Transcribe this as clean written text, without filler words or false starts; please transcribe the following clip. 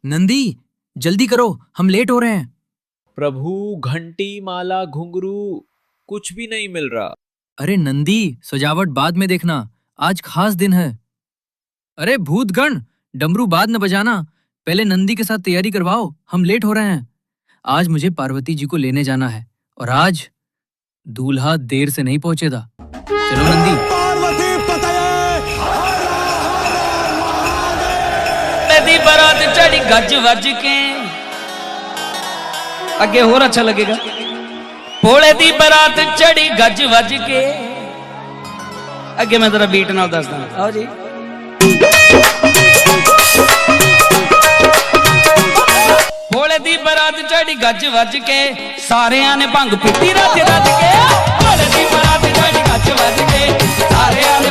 नंदी जल्दी करो, हम लेट हो रहे हैं। प्रभु, घंटी, माला, घुंघरू कुछ भी नहीं मिल रहा। अरे नंदी, सजावट बाद में देखना, आज खास दिन है। अरे भूतगण, डमरू बाद में बजाना, पहले नंदी के साथ तैयारी करवाओ, हम लेट हो रहे हैं। आज मुझे पार्वती जी को लेने जाना है और आज दूल्हा देर से नहीं पहुंचेगा। चलो नंदी। दी बारात चढ़ी गज वज के, आगे और अच्छा लगेगा। भोले दी बारात चढ़ी गज वज के, आगे मैं जरा बीट नाल दसदा। आओ जी। भोले दी बारात चढ़ी गज वज के, सारियां ने भंग पीती रज रज के। भोले दी बारात चढ़ी गज वज के, सारियां ने